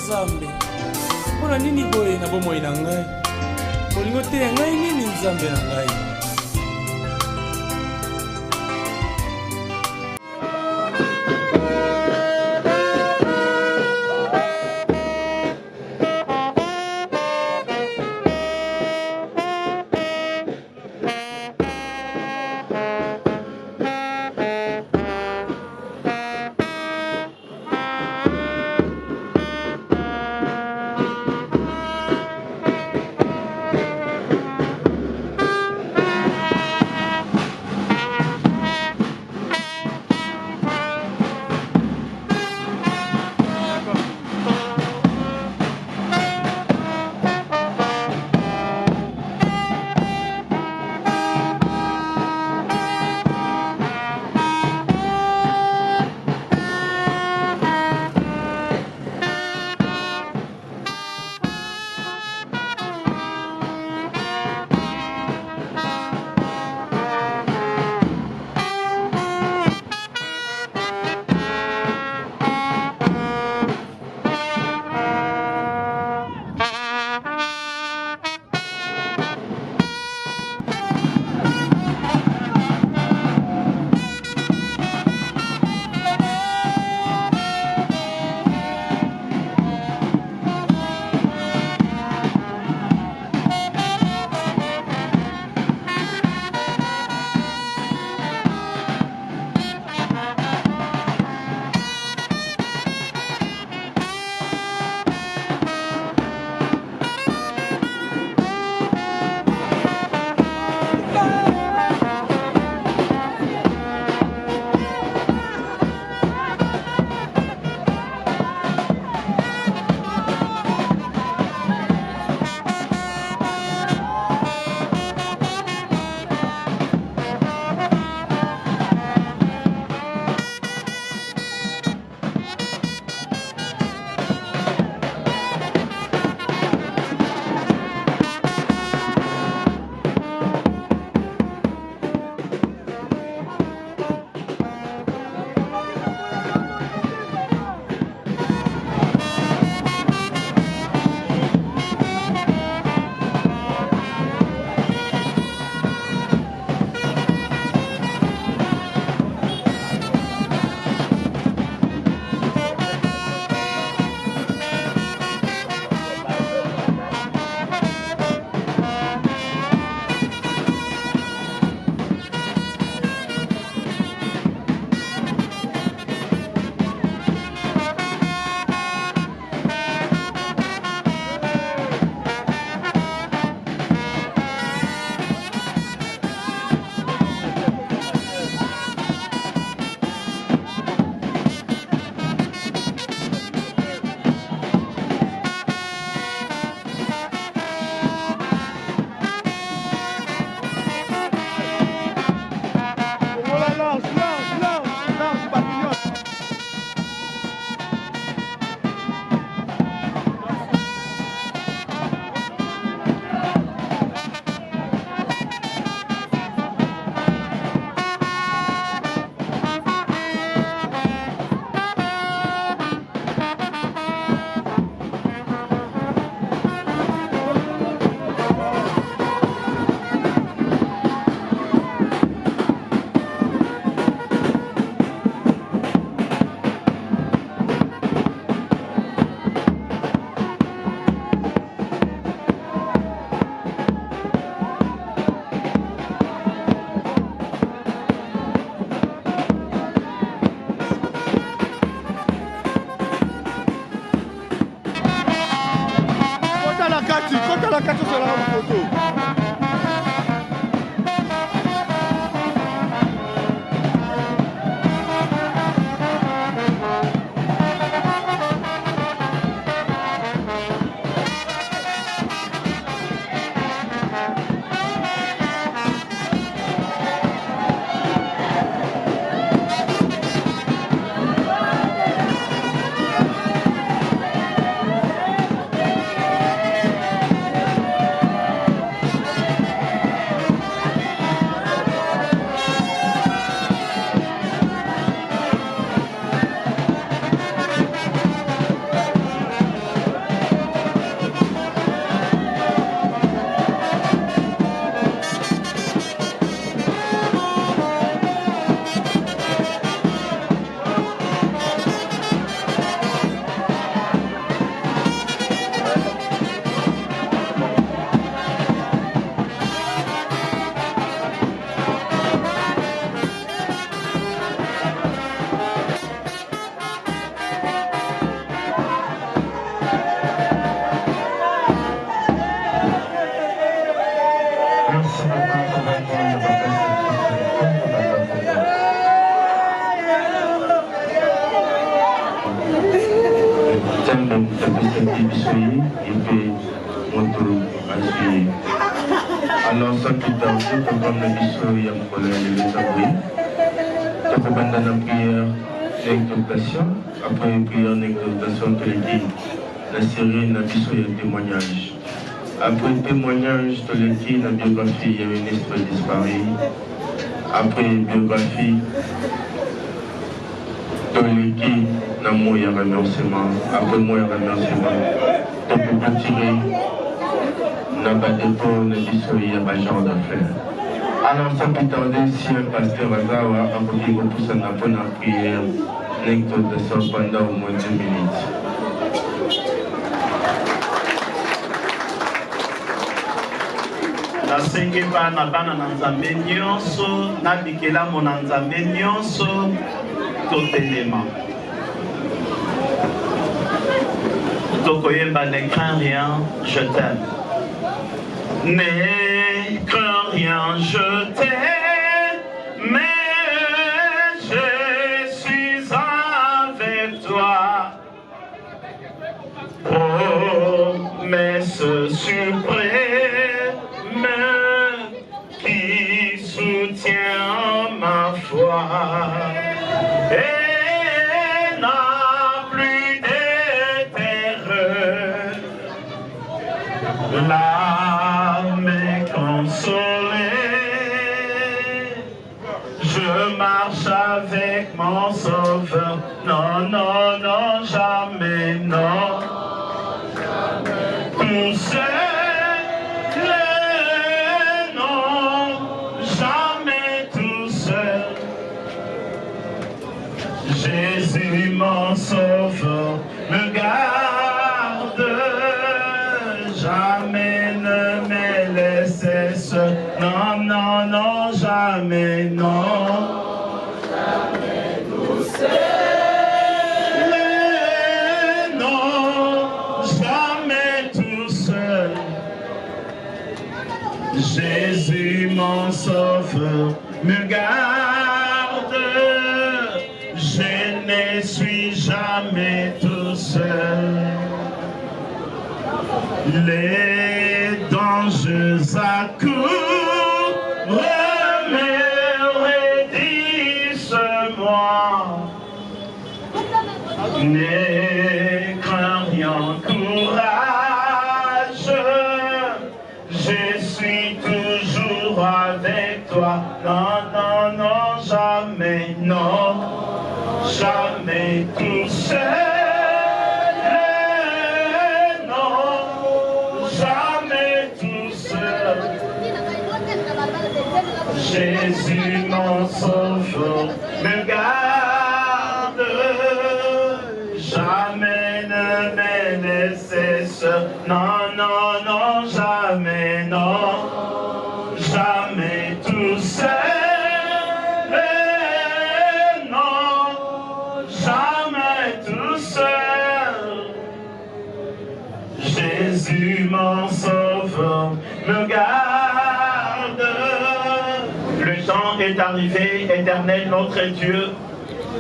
Nzambe. Mpona nini boye na bomoi na ngai? Bolingo te ya ngai nini Nzambe na ngai? la carte sur la photo. Bissoyi et puis Moto Assuye. Alors, sans plus tarder, comme la Bissoyi a collé les abris, donc on va dans la prière d'exaltation. Après une prière d'exaltation, que la série n'a Bissoyi un témoignage. Après le témoignage de l'équipe, la biographie, il y avait une histoire disparue. Après la biographie de l'équipe, il y a un remerciement. Après moi, il y a un remerciement. Donc, pour retirer, il y a un dépôt, il y a un genre d'affaires. Alors, sans plus tarder, si un pasteur Azawa a voulu repousser la bonne prière, l'exaltation pendant au moins 2 minutes. nasengi bana bana na nzambe nyonso nabikelamu na nzambe nyonso totelema tokoyemba ne crains rien je t'aime ne crains rien je t'aime mais je suis avec toi promesse suprême qui soutient ma foi et n'a plus d'éternel. L'âme est consolée, je marche avec mon sauveur. Non, non, non, jamais, non. Tout seul. Jésus mon sauveur me garde, jamais ne me laisse seul. Non, non, non, jamais, non. Jamais tout seul. Non, jamais tout seul. Jésus mon sauveur me garde. Je ne suis jamais tout seul. Les dangers accourent me redisent-moi. Ne crains rien, courage. Je suis toujours avec toi. Non, non, non, jamais, non. Jamais tout seul, non, jamais tout seul. Jésus mon sauveur me garde, jamais ne me laisse seul. Non, non, non, jamais, non, jamais tout seul. Jésus mon sauveur me garde. Le temps est arrivé, éternel notre Dieu,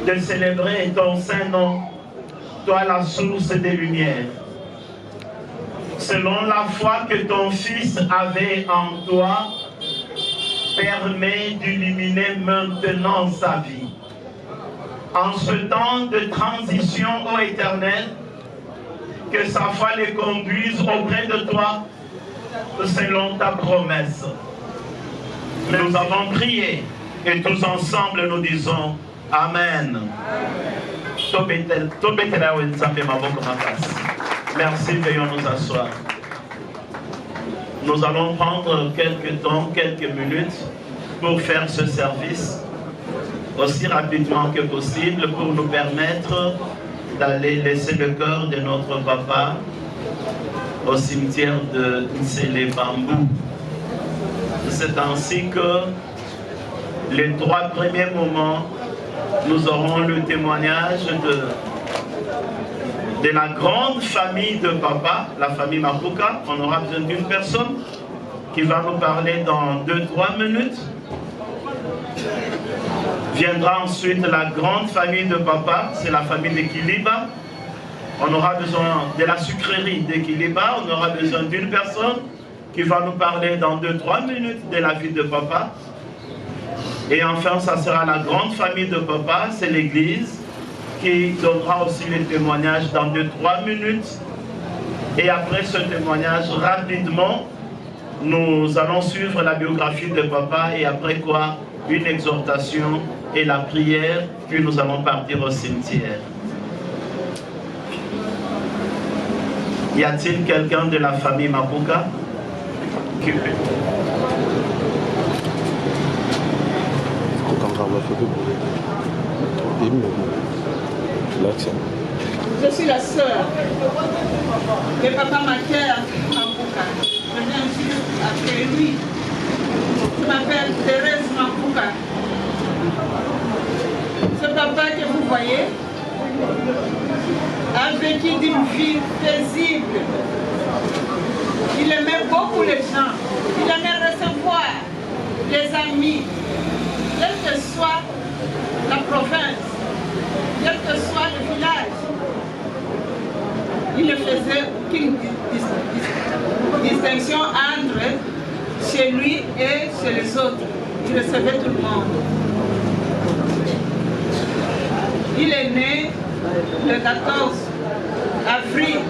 de célébrer ton saint nom, toi la source des lumières. Selon la foi que ton Fils avait en toi, permet d'illuminer maintenant sa vie. En ce temps de transition, ô Éternel, que sa foi les conduise auprès de toi selon ta promesse. Nous avons prié et tous ensemble nous disons Amen. Merci, veuillons nous asseoir. Nous allons prendre quelques temps, quelques minutes pour faire ce service aussi rapidement que possible pour nous permettre d'aller laisser le cœur de notre papa au cimetière de Nsele-Bambou. C'est ainsi que les 3 premiers moments, nous aurons le témoignage de la grande famille de papa, la famille Mapuka. On aura besoin d'une personne qui va nous parler dans 2-3 minutes. Viendra ensuite la grande famille de papa, c'est la famille de Kiliba. On aura besoin de la sucrerie d'Equiliba, on aura besoin d'une personne qui va nous parler dans 2-3 minutes de la vie de papa. Et enfin, ça sera la grande famille de papa, c'est l'église, qui donnera aussi les témoignages dans 2-3 minutes. Et après ce témoignage, rapidement, nous allons suivre la biographie de papa et après quoi, une exhortation et la prière, puis nous allons partir au cimetière. Y a-t-il quelqu'un de la famille Mapuka qui peut... Je suis la sœur de papa Macaire Mapuka. Je viens juste après lui. Je m'appelle Thérèse Mapuka. Ce papa que vous voyez a vécu d'une vie paisible. Il aimait beaucoup les gens. Il aimait recevoir les amis, quelle que soit la province, quel que soit le village. Il ne faisait aucune distinction entre chez lui et chez les autres. Il recevait tout le monde. Il est né le 14 avril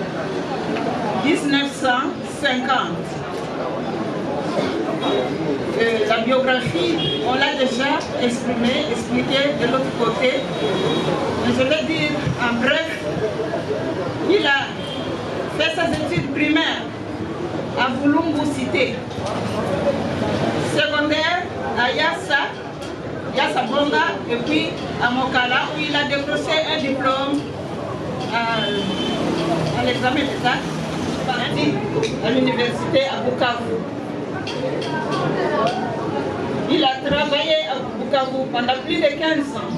1950. La biographie, on l'a déjà expliqué de l'autre côté. Mais je vais dire en bref, il a fait ses études primaires à Vulungu Cité, secondaire à Yassa Bonga, et puis à Mokala, où il a décroché un diplôme à l'examen d'État, parti à l'université à Bukavu. Il a travaillé à Bukavu pendant plus de 15 ans.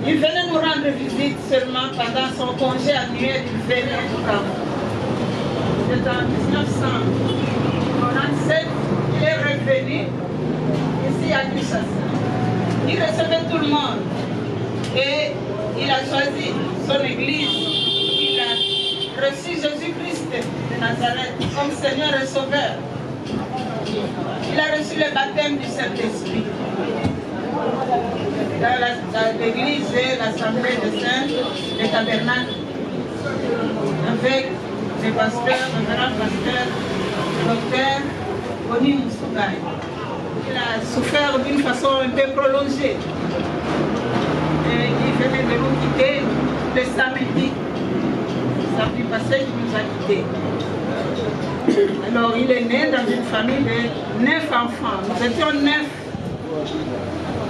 Il venait nous rendre visite seulement pendant son congé annuel, il venait à Bukavu. C'est en 1997 qu'il est revenu ici à Kinshasa. Il recevait tout le monde et il a choisi son église. Il a reçu Jésus-Christ de Nazareth comme Seigneur et Sauveur. Il a reçu le baptême du Saint-Esprit. Dans l'église et l'assemblée des saints, le tabernacle, avec le pasteur, le grand pasteur, le docteur Boni Moussougay. Il a souffert d'une façon un peu prolongée. Et il venait de nous quitter le samedi passé, il nous a quittés. Alors, il est né dans une famille de 9 enfants. Nous étions 9.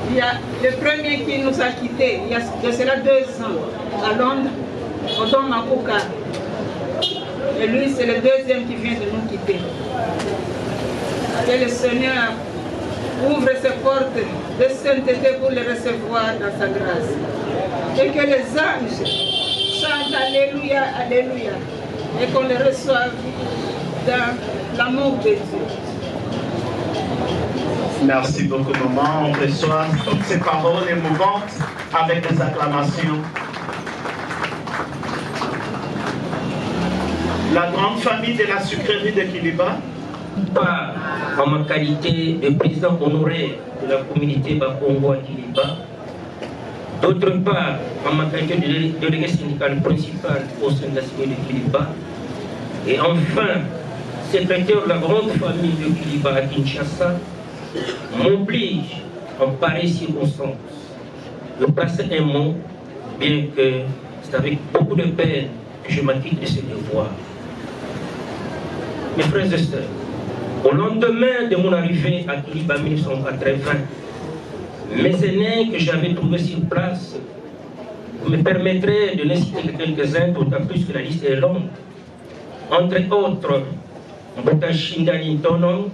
Il y a le premier qui nous a quittés, il y a cela 2 ans, à Londres, au Don Mapuka. Et lui, c'est le deuxième qui vient de nous quitter. Que le Seigneur ouvre ses portes de sainteté pour les recevoir dans sa grâce. Et que les anges chantent Alléluia, Alléluia. Et qu'on les reçoive dans l'amour de Dieu. Merci beaucoup, maman. On reçoit toutes ces paroles émouvantes avec des acclamations. La grande famille de la sucrerie d'Equiliba. En ma qualité de président honoraire de la communauté Bakongo à Equiliba. D'autre part, en ma qualité de délégué syndical principal au sein de la cité d'Equiliba. Et enfin, secrétaire de la grande famille d'Equiliba à Kinshasa, m'oblige en pareille circonstance de passer un mot, bien que c'est avec beaucoup de peine que je m'acquitte de ce devoir. Mes frères et sœurs, au lendemain de mon arrivée à Equiliba 1980, mes aînés que j'avais trouvés sur place me permettraient de les citer quelques-uns, d'autant plus que la liste est longue. Entre autres, Mbota Shindani Ntonon,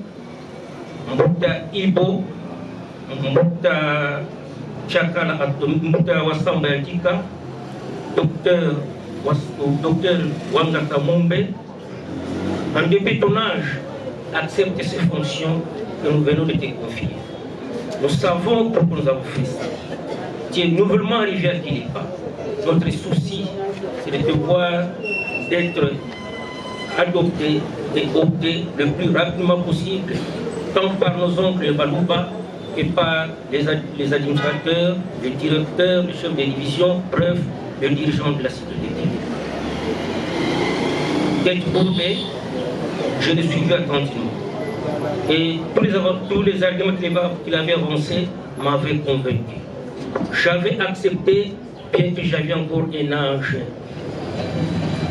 Mbota Ibo, Mbota Chakala Mbota Wasamba Yakika, docteur Wangata Mombe. En dépit de ton âge, accepte ces fonctions que nous venons de te confier. Nous savons pourquoi nous avons fait ça. Tu es nouvellement arrivé à Equiliba. notre souci, c'est de devoir d'être adopté et opté le plus rapidement possible, tant par nos oncles Balouba que par les administrateurs, les directeurs, les chefs de division, bref, les dirigeants de la sécurité. Tête courbée, je l'ai suivi attentivement. Et tous les arguments qu'il avait avancés m'avaient convaincu. J'avais accepté, bien que j'avais encore un âge.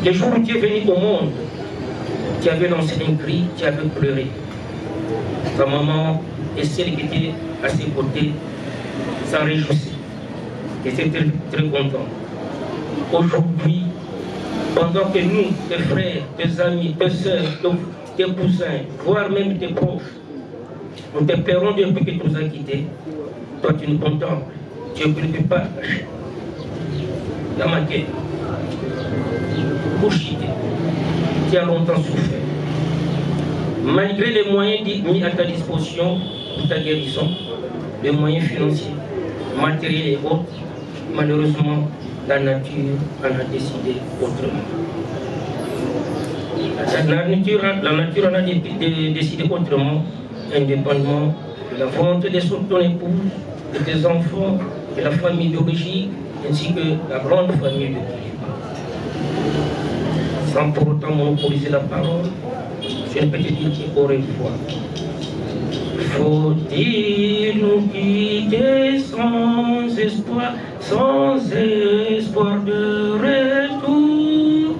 Le jour où tu es venu au monde, tu avais lancé un cri, tu avais pleuré. Ta maman et celle qui était à ses côtés s'en réjouissaient. Et c'était très content. Aujourd'hui, pendant que nous, tes frères, tes amis, tes soeurs, tes cousins, voire même tes proches, nous te pleurons depuis que tu nous as quittés, toi tu nous contemples, tu es préoccupage. Dans ma tête, Bouchité, tu as longtemps souffert. Malgré les moyens mis à ta disposition pour ta guérison, les moyens financiers, matériels et autres, malheureusement, la nature en a décidé autrement. La nature en a décidé autrement, indépendamment de la volonté de ton épouse, de tes enfants, de la famille biologique, ainsi que la grande famille de Kiliba. Sans pour autant monopoliser la parole, je ne peux te dire qu'au revoir. Faut-il nous quitter sans espoir de retour?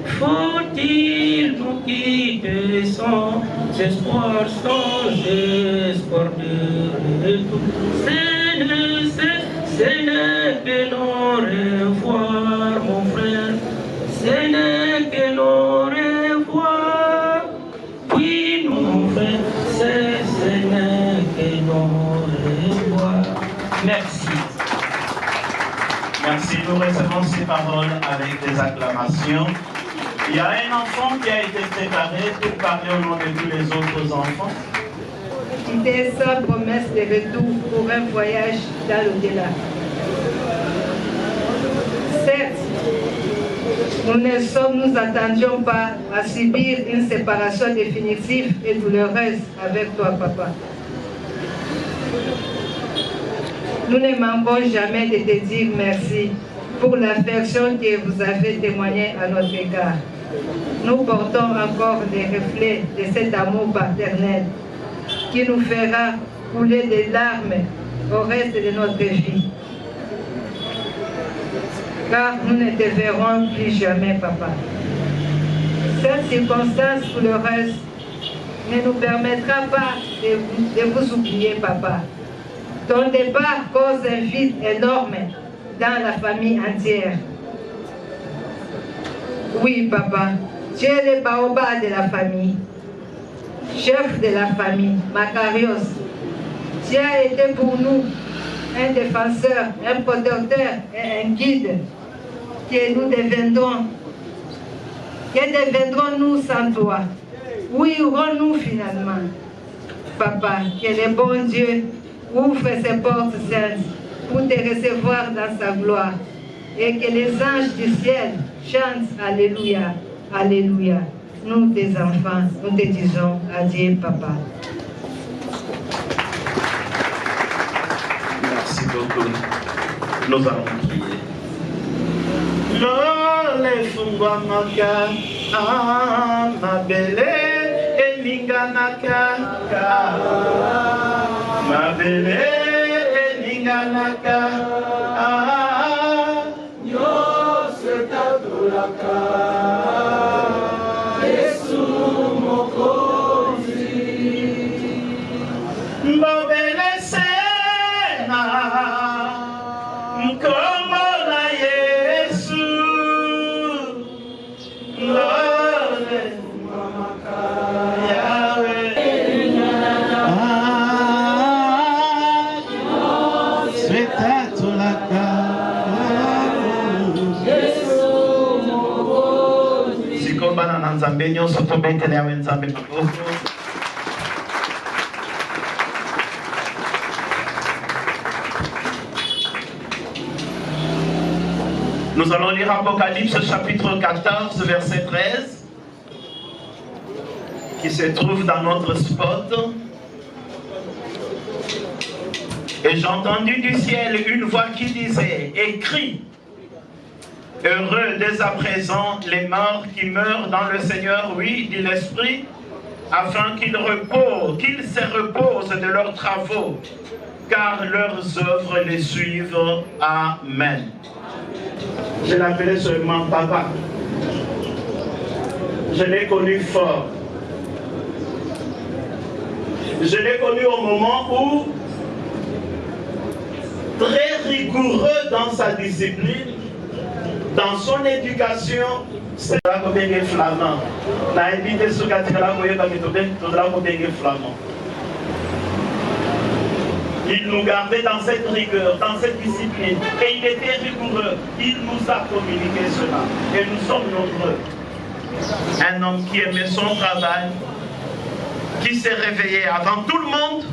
Faut-il nous quitter sans espoir de retour? Ce n'est que l'on revoir, mon frère, ce n'est que l'on revoir. Puis mon frère, ce n'est que l'on revoir. Merci. Merci, nous recevons ces paroles avec des acclamations. Il y a un enfant qui a été préparé pour parler au nom de tous les autres enfants. Quitter sans promesse de retour pour un voyage dans l'au-delà. Certes, nous n'attendions pas à subir une séparation définitive et douloureuse avec toi, papa. Nous ne manquons jamais de te dire merci pour l'affection que vous avez témoignée à notre égard. Nous portons encore les reflets de cet amour paternel qui nous fera couler des larmes au reste de notre vie. Car nous ne te verrons plus jamais, papa. Cette circonstance douloureuse ne nous permettra pas de vous oublier, papa. Ton départ cause un vide énorme dans la famille entière. Oui, papa, tu es le baobab de la famille, chef de la famille, Macarios. Tu as été pour nous un défenseur, un protecteur et un guide. Que deviendrons-nous sans toi? Où irons-nous finalement? Papa, que le bon Dieu ouvre ses portes saintes pour te recevoir dans sa gloire et que les anges du ciel chantent Alléluia, Alléluia. Nous, tes enfants, nous te disons adieu, papa. Merci beaucoup. Nous allons prier. Lole fungwa maka mabele elinganaka mabele elinganaka nyose tatulaka Yesu mokozi mbobele sena mkombo na Yesu lole mamaka Yahweh swetatulaka sikombana na Nzambe nyonso tobetele yawe Nzambe maboko. Nous allons lire Apocalypse chapitre 14, verset 13, qui se trouve dans notre spot. Et j'ai entendu du ciel une voix qui disait, écrit, heureux dès à présent les morts qui meurent dans le Seigneur, oui, dit l'Esprit, afin qu'ils se reposent de leurs travaux, car leurs œuvres les suivent. Amen. Je l'appelais seulement papa. Je l'ai connu fort. Je l'ai connu au moment où, très rigoureux dans sa discipline, dans son éducation, c'est là qu'on est flamand. La invité sur la flamand. Il nous gardait dans cette rigueur, dans cette discipline. Et il était rigoureux. Il nous a communiqué cela. Et nous sommes nombreux. Un homme qui aimait son travail, qui s'est réveillé avant tout le monde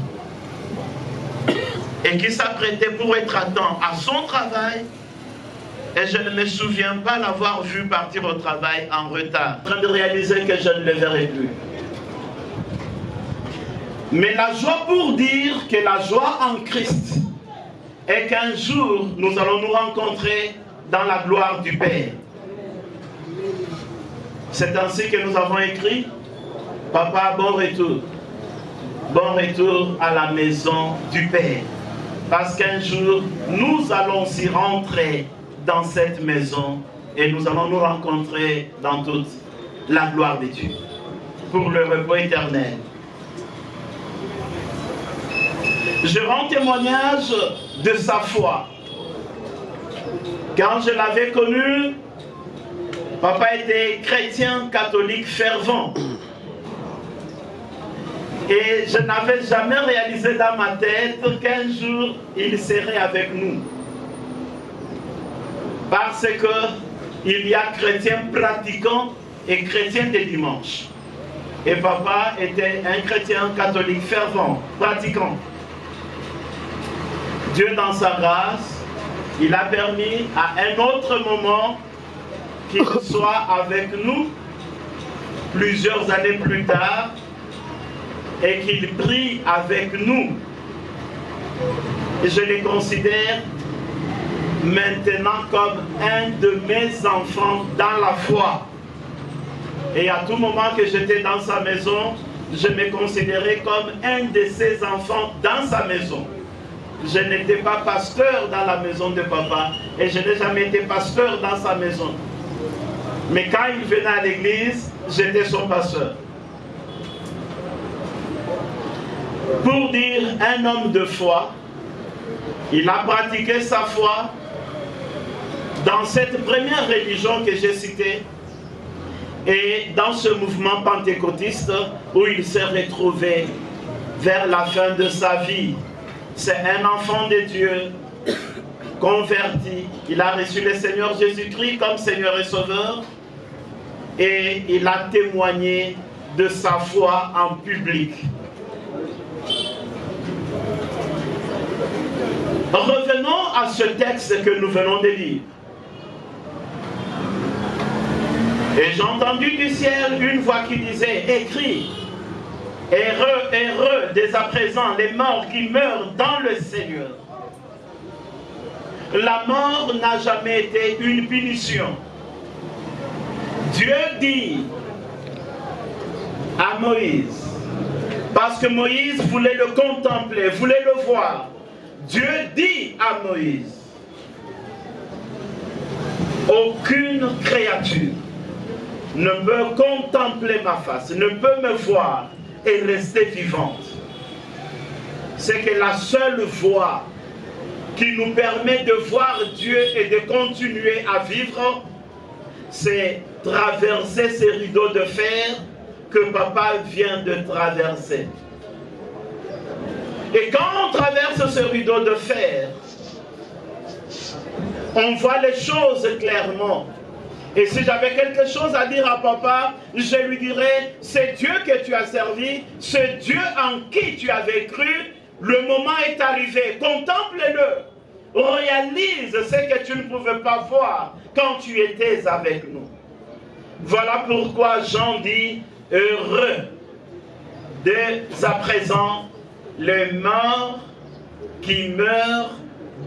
et qui s'apprêtait pour être à temps à son travail. Et je ne me souviens pas l'avoir vu partir au travail en retard. En train de réaliser que je ne le verrai plus. Mais la joie pour dire que la joie en Christ est qu'un jour nous allons nous rencontrer dans la gloire du Père. C'est ainsi que nous avons écrit, Papa, bon retour. Bon retour à la maison du Père. Parce qu'un jour, nous allons s'y rentrer dans cette maison et nous allons nous rencontrer dans toute la gloire de Dieu pour le repos éternel. Je rends témoignage de sa foi. Quand je l'avais connu, papa était chrétien catholique fervent. Et je n'avais jamais réalisé dans ma tête qu'un jour il serait avec nous. Parce qu'il y a chrétiens pratiquants et chrétiens des dimanches. Et papa était un chrétien catholique fervent, pratiquant. Dieu dans sa grâce, il a permis à un autre moment qu'il soit avec nous plusieurs années plus tard et qu'il prie avec nous. Et je les considère maintenant comme un de mes enfants dans la foi. Et à tout moment que j'étais dans sa maison, je me considérais comme un de ses enfants dans sa maison. Je n'étais pas pasteur dans la maison de papa et je n'ai jamais été pasteur dans sa maison. Mais quand il venait à l'église, j'étais son pasteur. Pour dire un homme de foi, il a pratiqué sa foi dans cette première religion que j'ai citée et dans ce mouvement pentecôtiste où il s'est retrouvé vers la fin de sa vie. C'est un enfant de Dieu, converti. Il a reçu le Seigneur Jésus-Christ comme Seigneur et Sauveur. Et il a témoigné de sa foi en public. Revenons à ce texte que nous venons de lire. Et j'ai entendu du ciel une voix qui disait, écrit, heureux, heureux dès à présent les morts qui meurent dans le Seigneur. La mort n'a jamais été une punition. Dieu dit à Moïse, parce que Moïse voulait le contempler, voulait le voir. Dieu dit à Moïse, aucune créature ne peut contempler ma face, ne peut me voir et rester vivante. C'est que la seule voie qui nous permet de voir Dieu et de continuer à vivre, c'est traverser ces rideaux de fer que papa vient de traverser. Et quand on traverse ce rideau de fer, on voit les choses clairement. Et si j'avais quelque chose à dire à papa, je lui dirais, c'est Dieu que tu as servi, c'est Dieu en qui tu avais cru, le moment est arrivé, contemple-le, réalise ce que tu ne pouvais pas voir, quand tu étais avec nous. Voilà pourquoi Jean dit, heureux dès à présent les morts qui meurent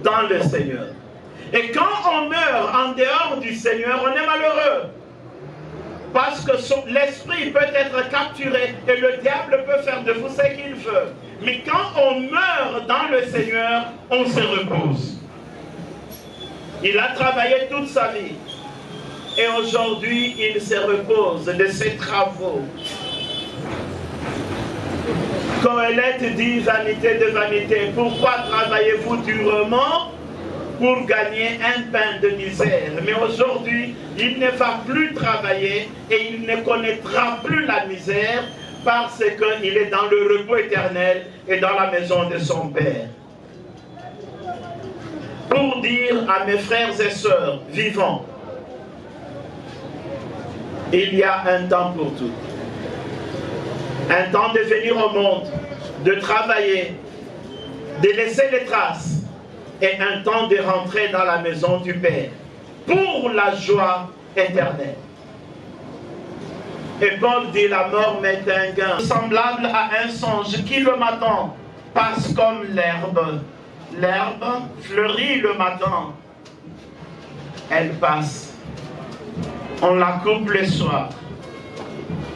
dans le Seigneur. Et quand on meurt en dehors du Seigneur, on est malheureux. Parce que l'esprit peut être capturé et le diable peut faire de vous ce qu'il veut. Mais quand on meurt dans le Seigneur, on se repose. Il a travaillé toute sa vie. Et aujourd'hui, il se repose de ses travaux. Qoélette dit, vanité de vanité, pourquoi travaillez-vous durement pour gagner un pain de misère? Mais aujourd'hui, il ne va plus travailler et il ne connaîtra plus la misère parce qu'il est dans le repos éternel et dans la maison de son Père. Pour dire à mes frères et sœurs vivants, il y a un temps pour tout. Un temps de venir au monde, de travailler, de laisser les traces, et un temps de rentrer dans la maison du Père, pour la joie éternelle. Et Paul dit, la mort m'est un gain, semblable à un songe qui le matin passe comme l'herbe. L'herbe fleurit le matin, elle passe. On la coupe le soir,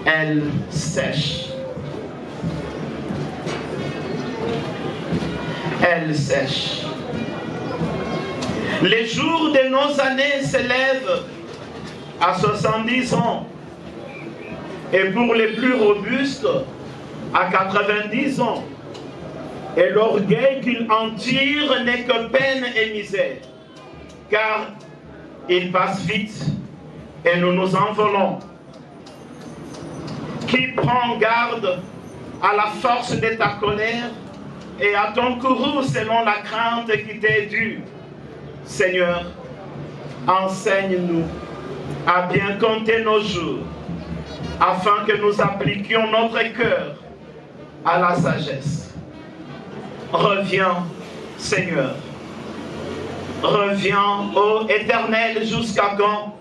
elle sèche. Elle sèche. Les jours de nos années s'élèvent à 70 ans. Et pour les plus robustes, à 90 ans. Et l'orgueil qu'il en tire n'est que peine et misère. Car il passe vite et nous nous envolons. Qui prend garde à la force de ta colère et à ton courroux selon la crainte qui t'est due. Seigneur, enseigne-nous à bien compter nos jours, afin que nous appliquions notre cœur à la sagesse. Reviens, Seigneur. Reviens, ô Éternel, jusqu'à quand?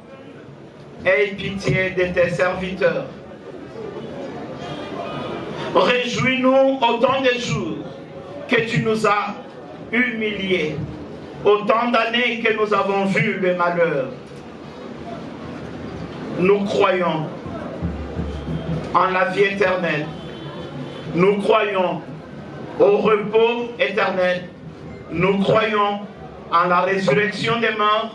Aie pitié de tes serviteurs. Réjouis-nous autant de jours que tu nous as humiliés, autant d'années que nous avons vu le malheur. Nous croyons en la vie éternelle. Nous croyons au repos éternel. Nous croyons en la résurrection des morts.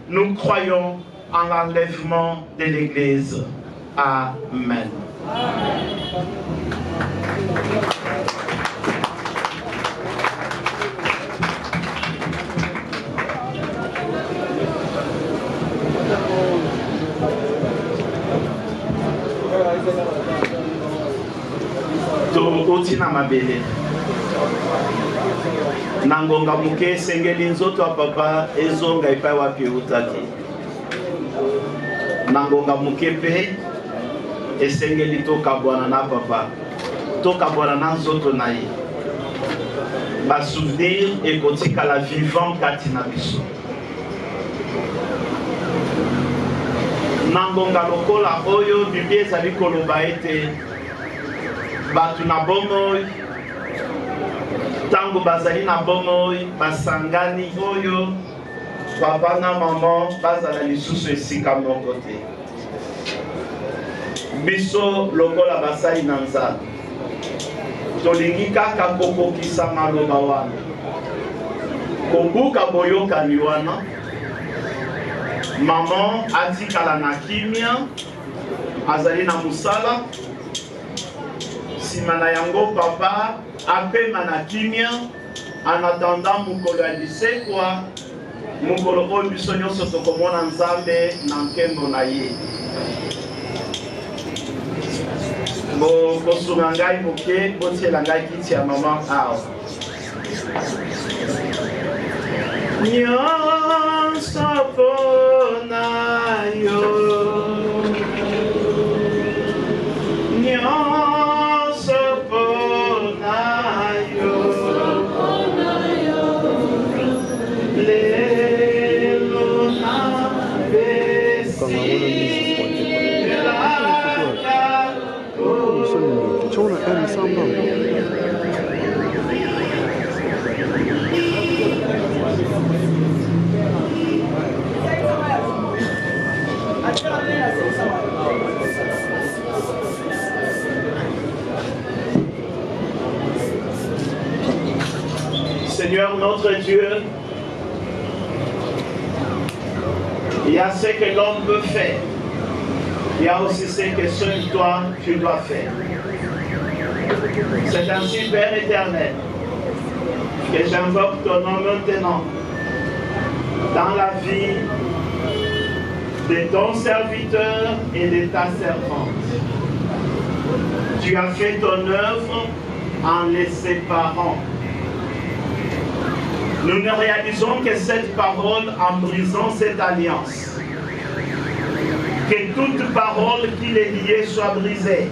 Nous croyons en l'enlèvement de l'Église. Amen. Totina mabele nangonga muke sengeli nzoto wa papa ezonga epai wapi utaki nangonga muke pe esengeli tokabwana na papa tokabwana na nzoto na ye ba souvenir ekotikala vivant kati na biso nangonga lokola oyo Biblia ezali koloba ete batu na bomoi tango bazali na bomoi basangani oyo papa na mama bazala lisusu esika moko te biso lokola basali na nzambe tolingi kaka kokokisa maloba wana kobuka boyokani wana mama atikala na kimia azali na musala sima na yango papa apema na kimia en attendant mukolo ya lisekwa mukolo oyo biso nyonso tokomona nzambe na nkembo na ye bokosunga ngai moke botiela ngai kiti ya mama awa nyonso mpona yo nyonso mpona yo lelo na Shona M. Samba. Seigneur notre Dieu, il y a ce que l'homme peut faire. Il y a aussi ce que seul toi, tu dois faire. C'est ainsi, Père éternel, que j'invoque ton nom maintenant dans la vie de ton serviteur et de ta servante. Tu as fait ton œuvre en les séparant. Nous ne réalisons que cette parole en brisant cette alliance. Que toute parole qui les liait soit brisée.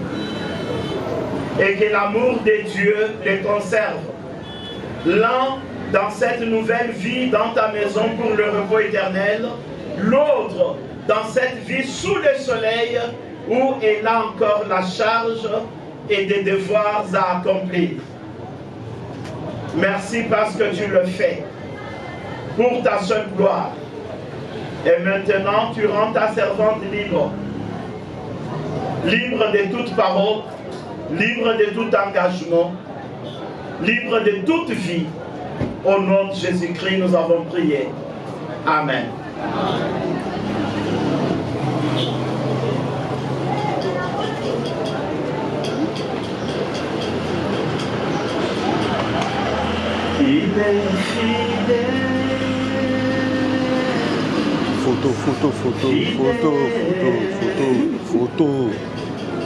Et que l'amour de Dieu les conserve. L'un dans cette nouvelle vie dans ta maison pour le repos éternel. L'autre dans cette vie sous le soleil où elle a encore la charge et des devoirs à accomplir. Merci parce que tu le fais pour ta seule gloire. Et maintenant, tu rends ta servante libre. Libre de toute parole, libre de tout engagement, libre de toute vie. Au nom de Jésus-Christ, nous avons prié. Amen. Photo, photo, photo, photo, photo, photo, photo.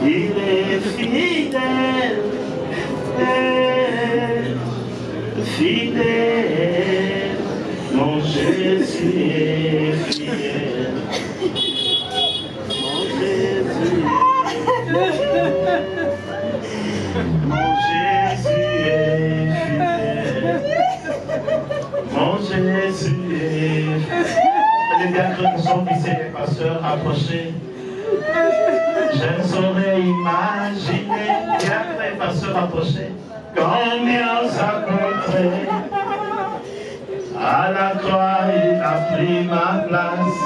Il est fidèle, fidèle, mon Jésus est fidèle, mon Jésus, mon Jésus est fidèle, mon Jésus est fidèle. Les derniers sont ici, les pasteurs approchés. Je ne saurais imaginer, les pasteurs approchés, combien ça coûterait. À la croix, il a pris ma place.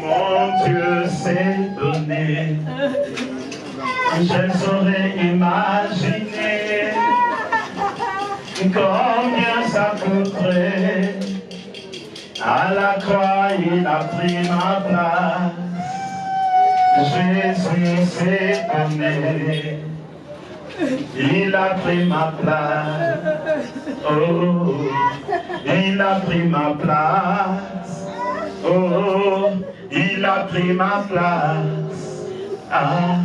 Mon Dieu s'est donné. Je ne saurais imaginer combien ça coûterait. À la croix, il a pris ma place. Jésus s'est donné. Il a pris ma place. Oh, il a pris ma place. Oh, il a pris ma place. Ah,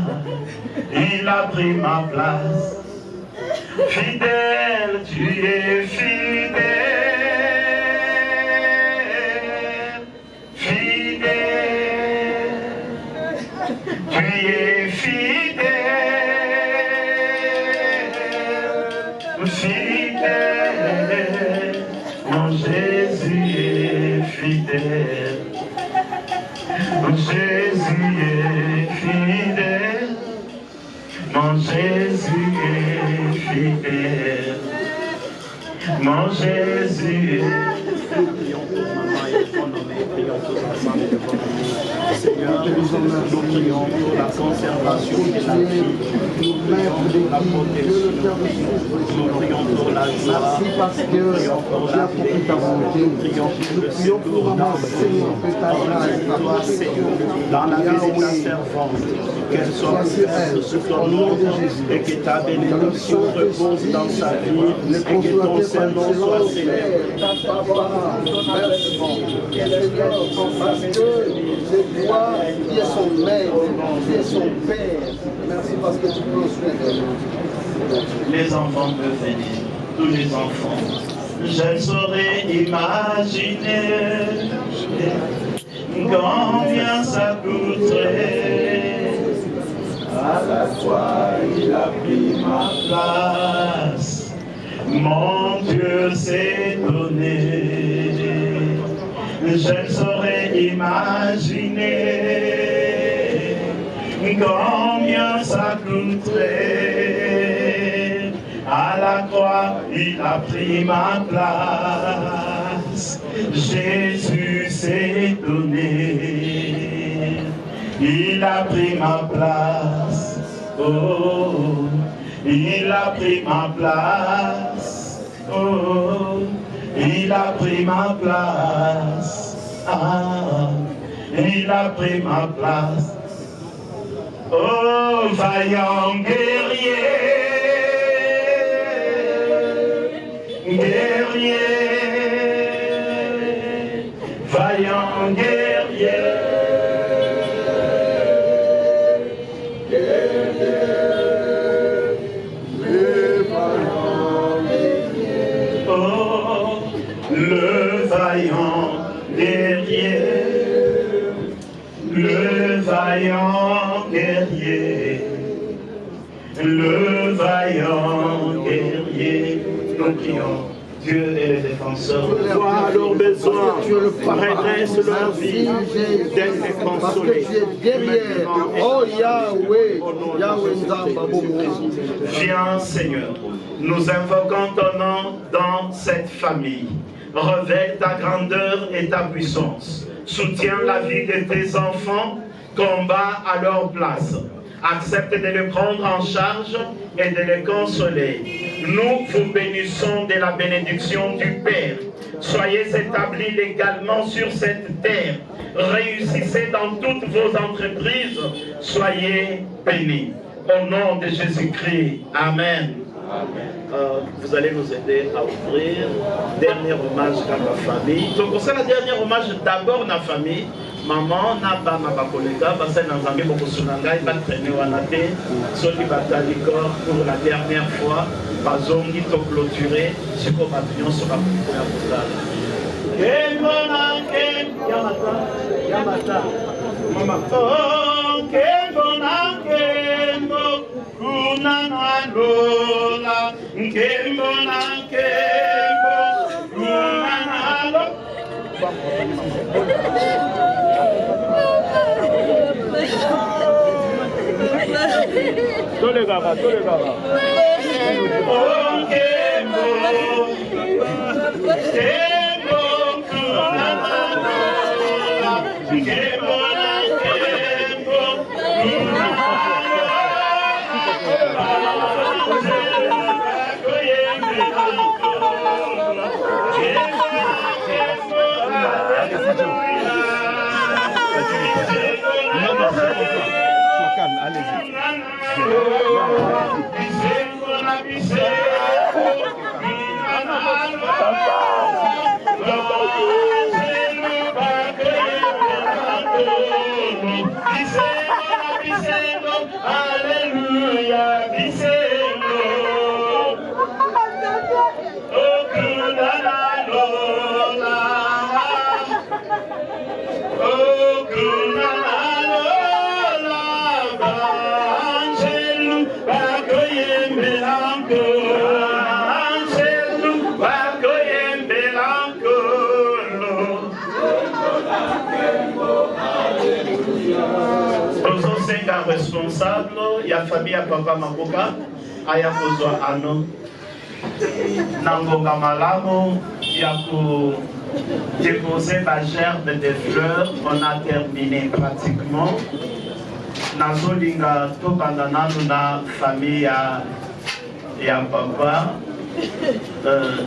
il a pris ma place. Fidèle, tu es fidèle. Tu es fidèle, fidèle, mon Jésus est fidèle, mon Jésus est fidèle, mon Jésus est fidèle, mon Jésus est Seigneur, nous prions pour la conservation de la vie, nous prions pour la protection, nous prions pour la joie, nous prions pour la paix, nous prions pour le secours dans le Seigneur, dans la vie de ta servante, qu'elle soit sous ton nom et que ta bénédiction repose dans sa vie et que ton Saint-Nom soit célèbre. Parce que c'est toi qui es son maître, qui es son père. Merci parce que tu prends soin de nous. Les enfants peuvent venir, tous les enfants. Je ne saurais imaginer combien ça coûterait. À la croix, il a pris ma place. Mon Dieu s'est donné. Je ne saurais imaginer combien ça coûterait. À la croix, il a pris ma place. Jésus s'est donné. Il a pris ma place. Oh, il a pris ma place. Oh, il a pris ma place. Ah, il a pris ma place. Oh, vaillant guerrier, guerrier, vaillant guerrier. Oh, le vaillant guerrier, le vaillant guerrier, le vaillant guerrier. Nous prions. Dieu est le défenseur. Vois leurs besoins, redresse leur vie, d'être Parce que consolés. tu es derrière. Oh Yahweh, Yahweh Nzamba. Viens Seigneur, nous invoquons ton nom dans cette famille. Révèle ta grandeur et ta puissance. Soutiens la vie de tes enfants, combat à leur place. Accepte de les prendre en charge et de les consoler. Nous vous bénissons de la bénédiction du Père. Soyez établis légalement sur cette terre. Réussissez dans toutes vos entreprises. Soyez bénis. Au nom de Jésus-Christ. Amen. Vous allez nous aider à offrir dernier hommage à ma famille. Donc, c'est le dernier hommage d'abord à ma famille. Maman n'a pas ma collègue, parce que nous avons beaucoup de choses, il va traîner au Naté, ceux qui battent à l'école pour la dernière fois, par zone qui sont clôturés, ce qu'on va tenir sur la première. Yamata, Maman. Oh, Kunana Lola, Kembona Kembo, Kunana Lola. Tous les gars. Oh, Kembo, Kembo, Kunana Lola, Kembona Kembo, Kunana Alléluia, Biselo. Oh, Kunana Lola. Oh, Kunana Lola. Angelu, Bakoyembe Lanko. Angelu, Bakoyembe Lanko. Responsable, il y a famille à papa Makoka, aya kozwa ano nangonga malamu ya ko déposer la gerbe des fleurs. On a terminé pratiquement. Nazolinga to bandana na famille ya papa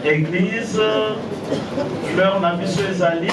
église fleur na biso ezali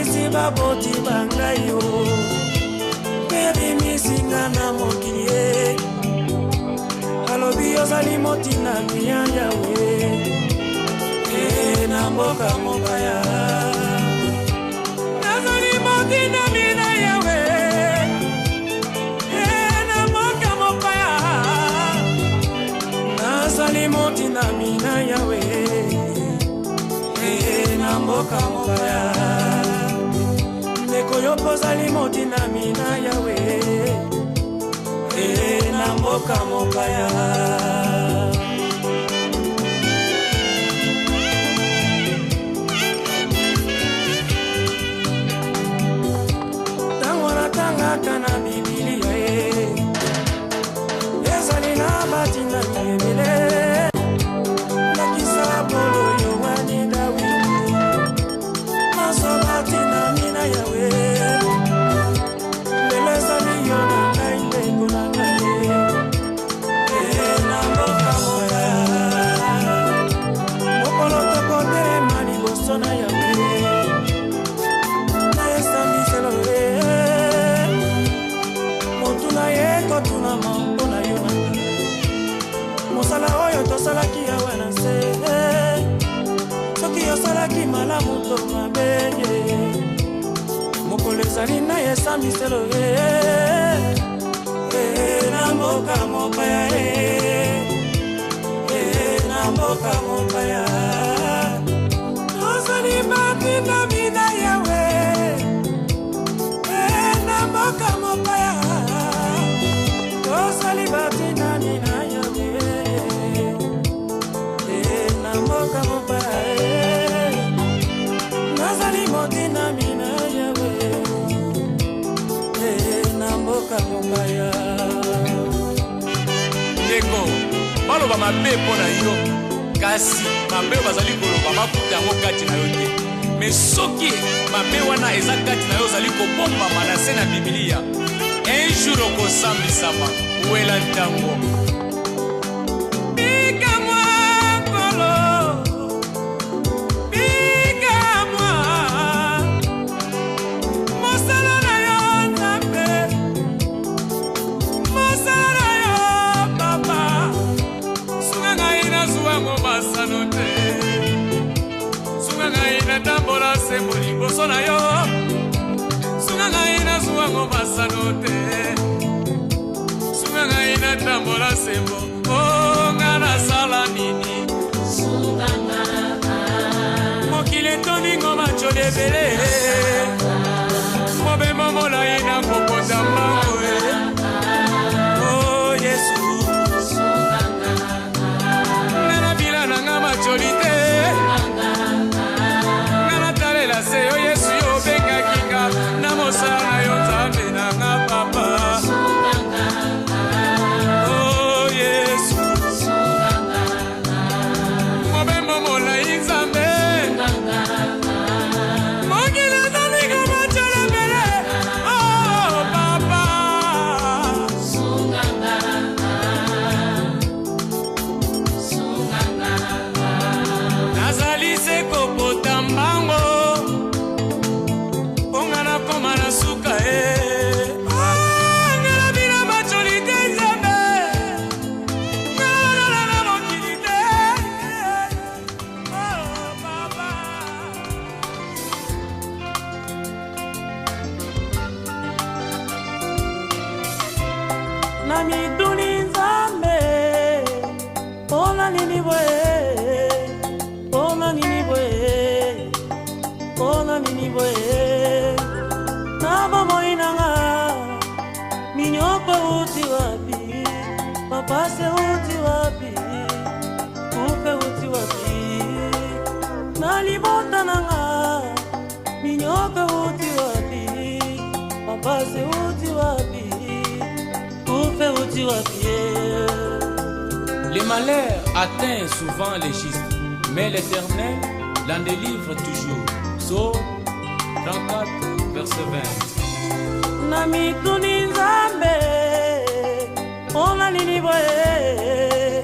basi baboti bangai o bebimisinga na mokili ye alobi ozali motina miya yawe na mboka mopaya nazali motina mina yawe na mboka mopaya nazali motina mina yawe na mboka mopaya ndeko yo pozali motina mina yawe na mboka mopaya tango natangaka na bibilia ezali na batina ebele lakisa polo yowani dawidi nasobatina mina yawe lelo ezali yo na ngai ndeko na ngai na mboka moya mokolo tokotelema liboso na yawe na esambiselo motuna ye kotunama mpona yo na mosala oyo tosalaki yawe na se soki osalaki malamu to mabe mokolo ezali na esambiselo na mboka mopaya na mboka mopaya ozali matina mina yawe na mboka mopaya ozali matina mina yawe na mboka mopaya nazali motina mina yawe na mboka mopaya ndeko baloba mabe mpo na yo kasi mabe oyo bazali koloba makuta yango kati na yo te me soki mabe wana eza kati na yo ozali kobombama na se na bibilia un jour okosambisama wela ntango tambola sembo liboso na yo sunga ngai na zuwango masano te sunga ngai na tambola sembo nga nasala nini mokili etoningo macholi ebele mobembo molai na kokota mbango o yesu nga na bila na nga macholi te se yo yesu yo bengaki nga na mosala yo nzambe na nga papa oh yesu mobembo molai nzambe mokili ezalinga machala mbele oh papa nazali se kopota mbango suka ngala bina macholite nzambe ngala na mokilite oh papa na mituni nzambe pona nini boye pona nini boye pona nini boye Naba moinanga minyoko uti wapi papa se uti wapi upe uti wapi nalibota nanga minyoko uti wapi papa se uti wapi upe uti wapi Les malheurs atteignent souvent les justes, mais l'Éternel l'en délivre toujours. Psaume 34 verset 20. Nami tuni nzambe ona nini boye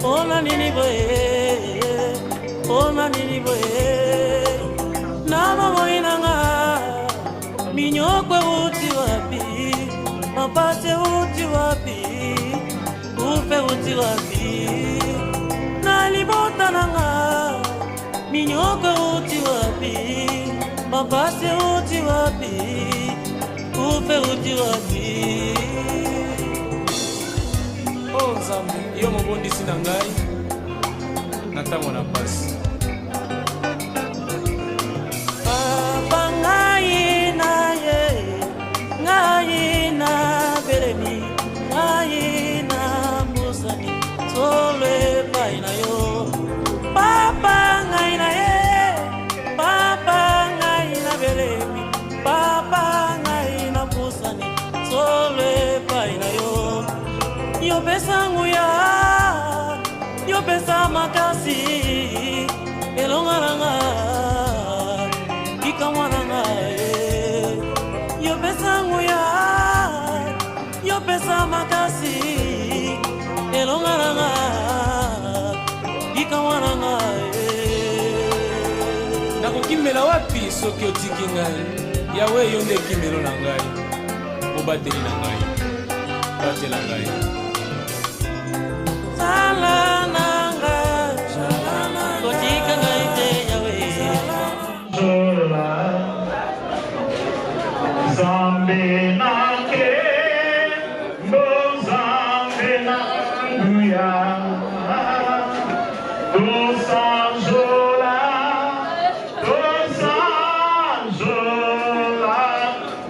ona nini boye ona nini boye na mama inanga minyokwe uti wapi, mapase uti wapi, ufe uti wapi, nalibota nanga. Minyokwe uti wapi, mapase uti wapi, ufe uti wapi. Oh Nzambe, yo mobondisi na ngai natango na pasi. Papa ngai na ye, ngai na belemi, ngai na musani, solo epai na yo. Papa ngai na ye, papa ngai na belemi, papa ngai na musani, solo epai na yo. Yo pesa nguya, yo pesa makasi, elongaranga, ikamwananga. Yo pesa nguya, yo pesa makasi, elongaranga, ikamwananga. Nakokimela wapi soki otiki ngai? Yawe yo nde kimelo na ngai, obateli na ngai, batela ngai.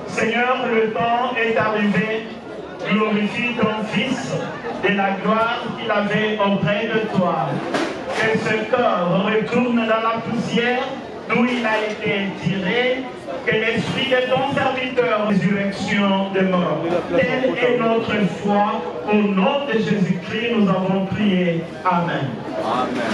Seigneur, le temps est arrivé. Glorifie ton Fils de la gloire qu'il avait auprès de toi. Que ce corps retourne dans la poussière d'où il a été tiré. Que l'esprit de ton serviteur, résurrection de mort. Telle est notre foi. Au nom de Jésus-Christ, nous avons prié. Amen. Amen.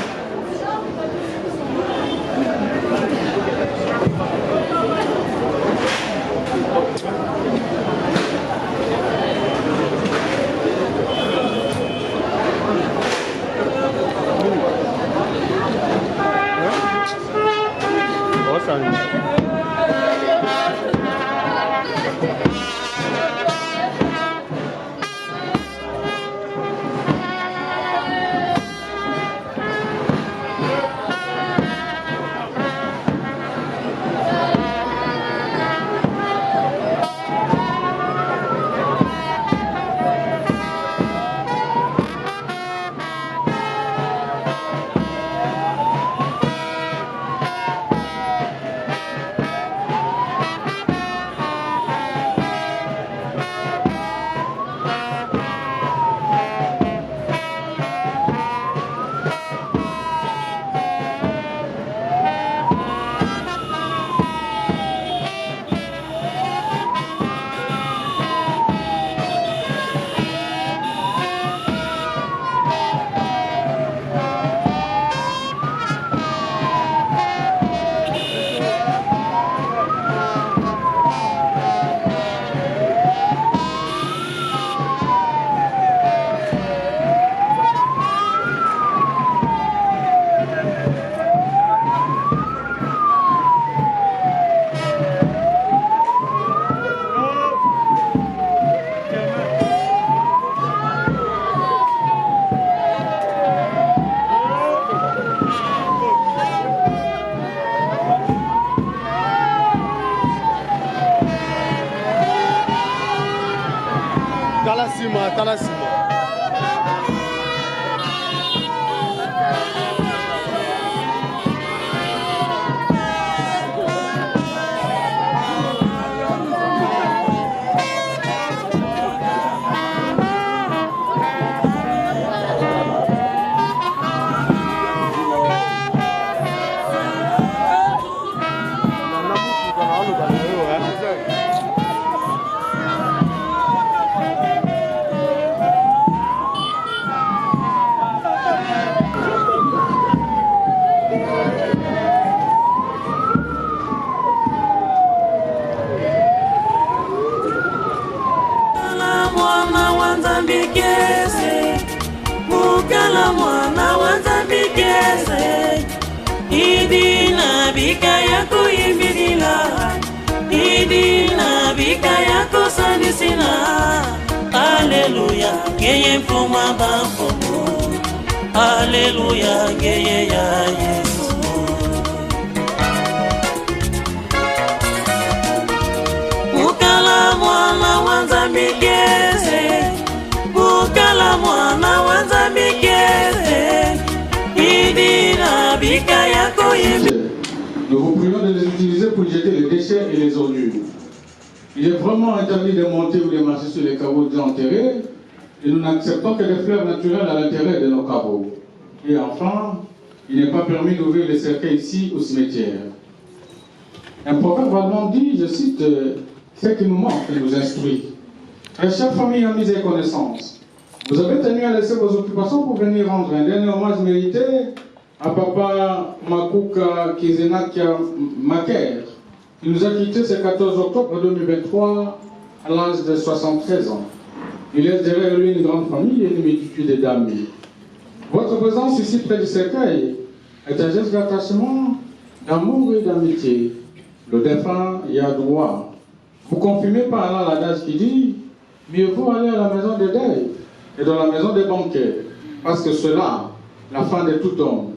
Talasima. Mukala mwana wanzambikeze idina bika ya kuimbidila idina bika bikaya kosanisina. Alléluia, geye mfuma bamfumu. Alléluia, geye ya Yesu. Mukala mwana wanza migeze, mukala mwana wanza migeze. Idina bikaya koyembe. Nous vous prions de les utiliser pour jeter les déchets et les ordures. Il est vraiment interdit de monter ou de marcher sur les caveaux déjà enterrés, et nous n'acceptons que les fleurs naturelles à l'intérieur de nos caveaux. Et enfin, il n'est pas permis d'ouvrir les cercueils ici au cimetière. Un proverbe allemand dit, je cite, ce qui nous manque et nous instruit. Très chère famille, amis et connaissances, vous avez tenu à laisser vos occupations pour venir rendre un dernier hommage mérité à Papa Makuka Kizenakia Maker, qui nous a quittés ce 14 octobre 2023 à l'âge de 73 ans. Il laisse derrière lui une grande famille et une multitude d'amis. Votre présence ici près du cercueil est un geste d'attachement, d'amour et d'amitié. Le défunt y a droit. Vous confirmez par là l'adage qui dit « Mieux vaut aller à la maison des deuils et dans la maison des banquets, parce que cela, la fin de tout homme. »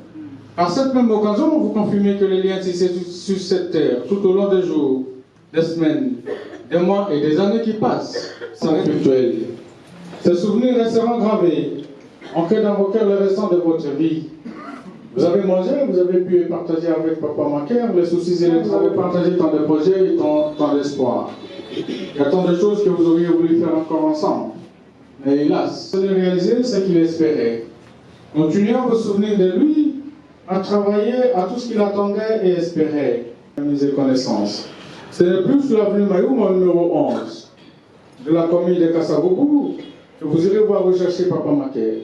Par cette même occasion, vous confirmez que les liens tissés sur cette terre, tout au long des jours, des semaines, des mois et des années qui passent, sont spirituels. Ces souvenirs resteront gravés, ancrés dans vos cœurs le restant de votre vie. Vous avez mangé, vous avez pu partager avec Papa Maker les soucis et les travaux, partager tant de projets et tant d'espoir. Il y a tant de choses que vous auriez voulu faire encore ensemble. Mais hélas, ce n'est réalisé ce qu'il espérait. Continuez à vous souvenir de lui, à travailler à tout ce qu'il attendait et espérait. Amis et connaissances. Ce n'est plus sur l'avenue Mayouma numéro 11 de la commune de Kassabougou que vous irez voir rechercher Papa Maker.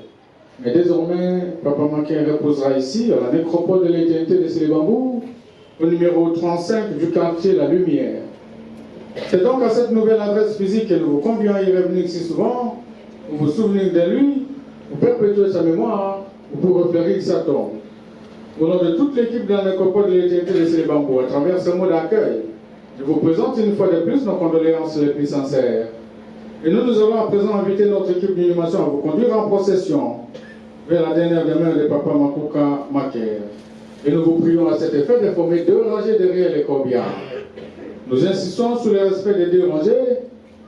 Mais désormais, Papa Maker reposera ici, à la nécropole de l'éternité de Sélébambou, au numéro 35 du quartier La Lumière. C'est donc à cette nouvelle adresse physique que nous vous convions à y revenir si souvent, pour vous souvenir de lui, pour perpétuer sa mémoire, ou pour refleurir sa tombe. Au nom de toute l'équipe de la nécropole de l'éternité de Sélébambou, à travers ce mot d'accueil, je vous présente une fois de plus nos condoléances les plus sincères. Et nous allons à présent inviter notre équipe d'inhumation à vous conduire en procession vers la dernière demeure de Papa Makuka Maker. Et nous vous prions à cet effet de former 2 rangées derrière les corbières. Nous insistons sur le respect des 2 rangées,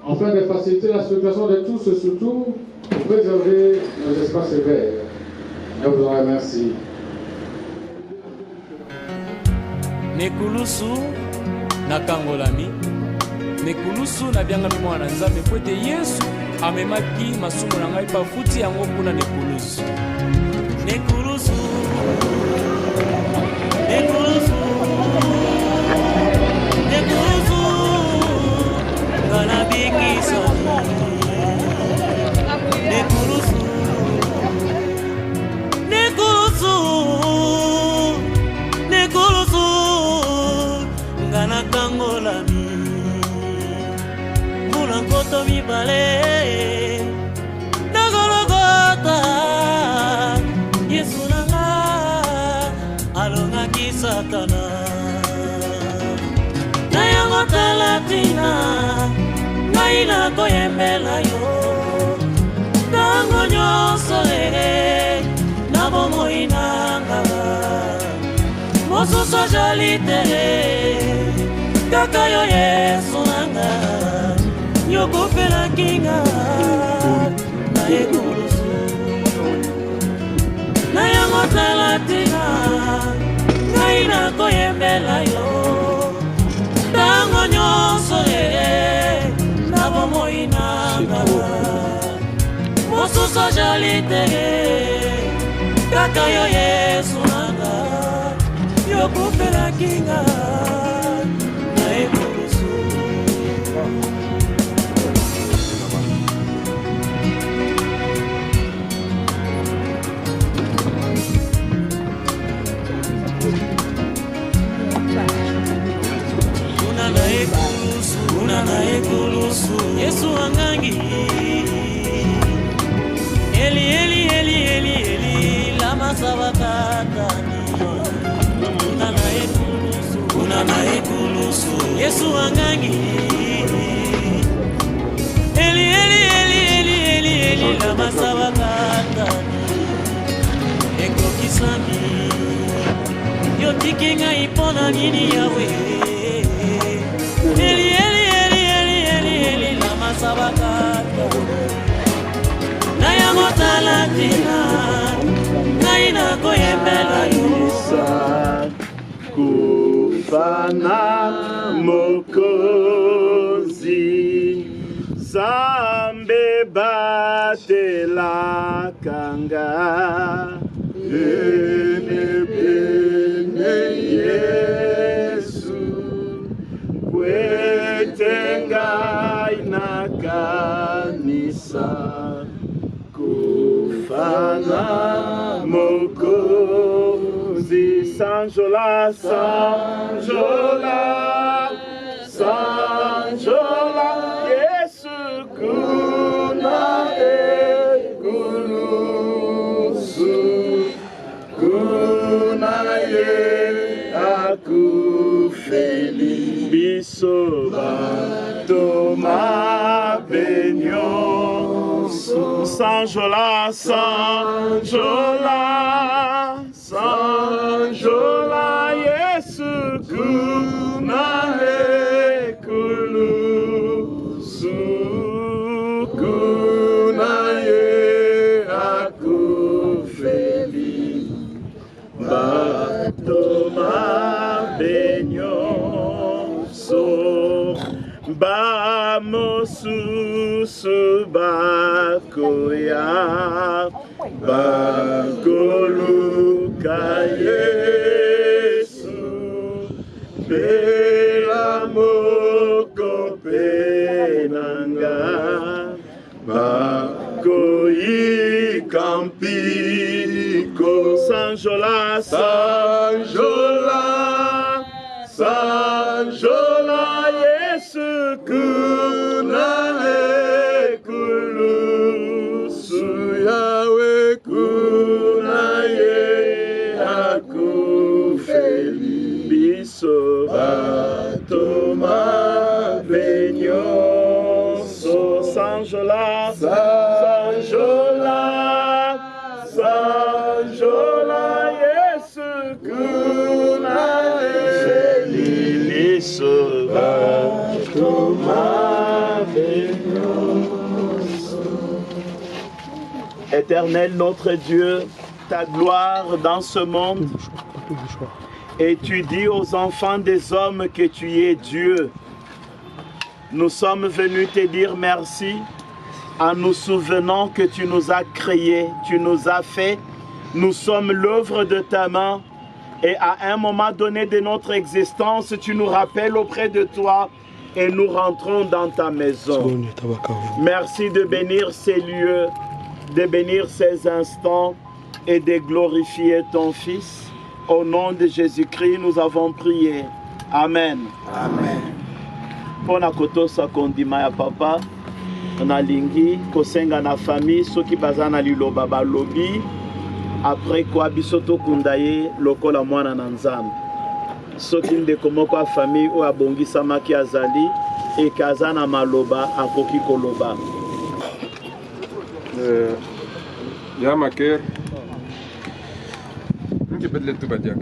afin de faciliter la circulation de tous et surtout pour préserver nos espaces verts. Je vous en remercie. Nekulusu nakangolami, nekulusu nabiangami mwana nzambe po ete Yesu amemaki masumu na ngai bafuti yango kuna nekulusu. Nekulusu, nekulusu, nekulusu, kanabikisa. Nekulusu, nekulusu, nekulusu, kanakangolami. Mulankoto mibale. Satana na yango talatina naina koyembela yo tango nyonso na bomoi nanga mosusu jali te kaka yo Yesu nanga yokopela kinga na ekulusu na yango talatina naina koyembela yo tango nyonso na bomoi nanga mosusu jali te kaka yo Yesu nanga yokopela kinga na ekulusu. Na ekulusu Yesu angangi Eli Eli Eli Eli Eli lama sabatatani Una na ekulusu Yesu angangi nzambi yotiki ngai mpo na nini yawe eli eli eli eli eli eli lama sabakata na yango talatina ngai nakoyembela yo kufana mokozi Zambe batelakanga Bene Yesu Kwetengai na kanisa Kufana mokozi Sanjola, Sanjola, Sanjola Yesu kuna ekulusu Kuna ye akufeli Biso batoma benyonsu Sanjola, Sanjola, Sanjola Yesu kuna ekulusu Kuna ye akufeli Batoma benyonso Bamosusu bakoya Bakoluka Yesu Bela moko penanga Bakoi kampiko Sanjola, Sanjola, Sanjola Yesu kuna ekulusu Yawe kuna ye akufeli Biso batoma benyonso Sanjola, Sanjola, Sanjola Yesu kuna Biso batoma benyonso Éternel notre Dieu, ta gloire dans ce monde et tu dis aux enfants des hommes que tu es Dieu. Nous sommes venus te dire merci en nous souvenant que tu nous as créés, tu nous as fait. Nous sommes l'œuvre de ta main et à un moment donné de notre existence, tu nous rappelles auprès de toi et nous rentrons dans ta maison. Merci de bénir ces lieux, de bénir ces instants et de glorifier ton Fils. Au nom de Jésus-Christ, nous avons prié. Amen. Amen. Pona kotosa kondima ya papa, na lingi, kosenga na famille, soki bazana liloba balobi, après kwa bisoto kundaye, lokola mwana na nzambe. Soki ndeko moko ya famille o abongisa maki azali, e kazana maloba akoki koloba. Ya maker, nge bedle tu badiak.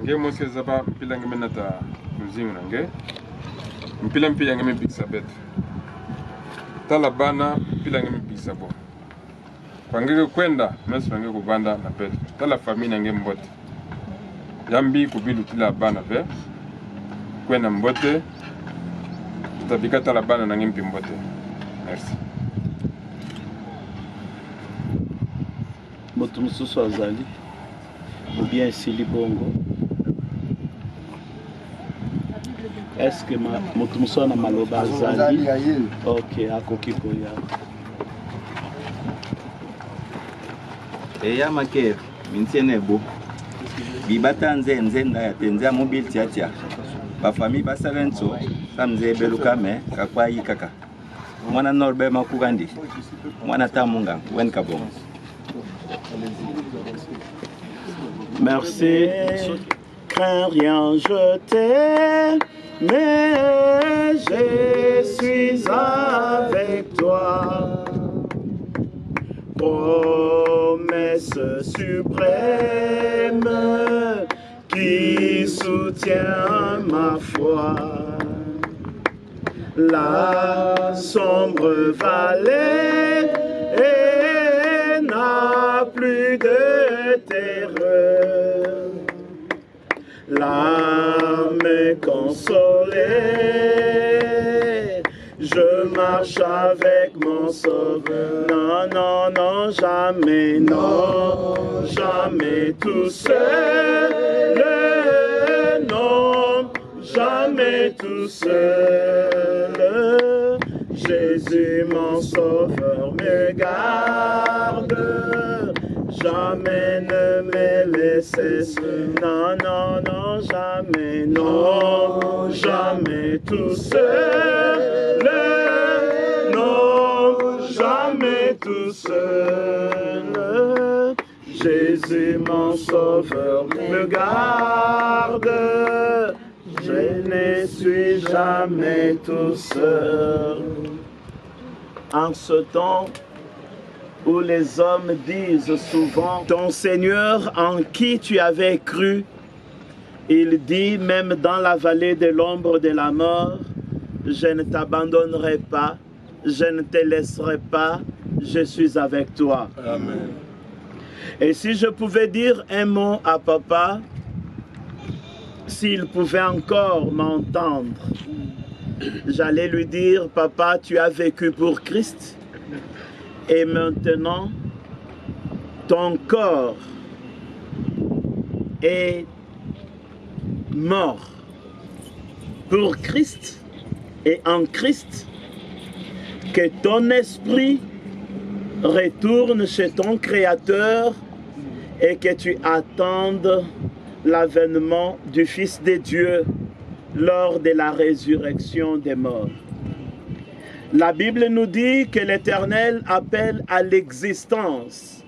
Nge moske zaba mpila nge menata muzimu nange. Mpila nge me big sabet. Tala bana mpila nge me big sabo. Pangeke kwenda mesu pangeke kubanda na pet. Tala famille nange mbote. Yambi kubilu tila bana ve. Kwenda mbote. Tabika tala bana nange mpi mbote. Merci. Moto mususu azali ou bien Sili Bongo. Est-ce que moto mususu na maloba azali? Ok, akoki koya. Eya maker, mintiene bo. Bibata nze nda ya tenza mobile tiatia. Ba famille basalenso, samze beluka me kakwa yikaka. Mwana norbe makugandi. Mwana tamunga wen kabon. Merci. Crains rien, je t'aime, mais je suis avec toi. Promesse suprême. La sombre vallée n'a plus de terreur. L'âme est consolée. Je marche avec mon sauveur. Non, non, non, jamais, non, jamais tout seul. Non, jamais tout seul. Jésus, mon sauveur, me garde. Jamais ne me laisser seul. Non, non, non, jamais, non, jamais tout seul. Non, jamais tout seul. Jésus, mon sauveur, me garde. Je ne suis jamais tout seul. En ce temps où les hommes disent souvent, ton Seigneur en qui tu avais cru, il dit même dans la vallée de l'ombre de la mort, je ne t'abandonnerai pas, je ne te laisserai pas, je suis avec toi. Amen. Et si je pouvais dire un mot à papa, s'il pouvait encore m'entendre, j'allais lui dire, papa, tu as vécu pour Christ. Et maintenant, ton corps est mort pour Christ et en Christ. Que ton esprit retourne chez ton Créateur et que tu attendes l'avènement du Fils de Dieu lors de la résurrection des morts. La Bible nous dit que l'Éternel appelle à l'existence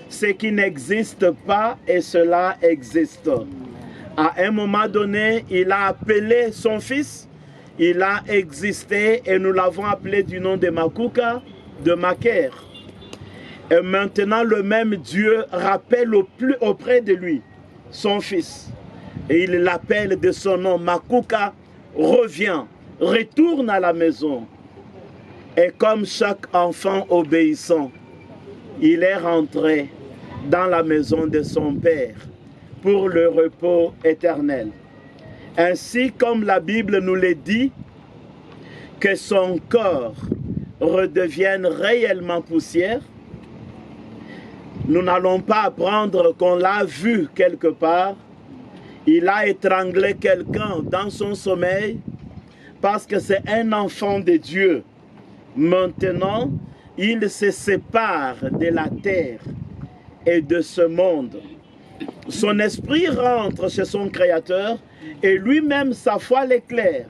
ce qui n'existe pas et cela existe. À un moment donné, il a appelé son fils, il a existé et nous l'avons appelé du nom de Makuka, de Maker. Et maintenant, le même Dieu rappelle auprès de lui son fils. Et il l'appelle de son nom, Makuka, reviens, retourne à la maison. Et comme chaque enfant obéissant, il est rentré dans la maison de son père pour le repos éternel. Ainsi comme la Bible nous le dit, que son corps redevienne réellement poussière. Nous n'allons pas apprendre qu'on l'a vu quelque part. Il a étranglé quelqu'un dans son sommeil parce que c'est un enfant de Dieu. Maintenant, il se sépare de la terre et de ce monde. Son esprit rentre chez son Créateur et lui-même sa foi l'éclaire.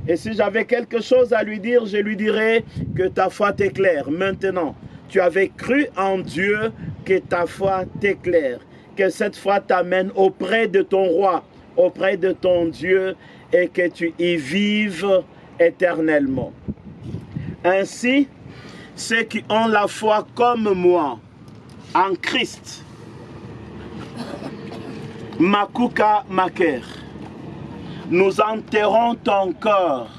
Et si j'avais quelque chose à lui dire, je lui dirais que ta foi t'éclaire. Maintenant, tu avais cru en Dieu, que ta foi t'éclaire. Que cette foi t'amène auprès de ton roi, auprès de ton Dieu et que tu y vives éternellement. Ainsi, ceux qui ont la foi comme moi, en Christ, Makuka Maker, nous enterrons ton corps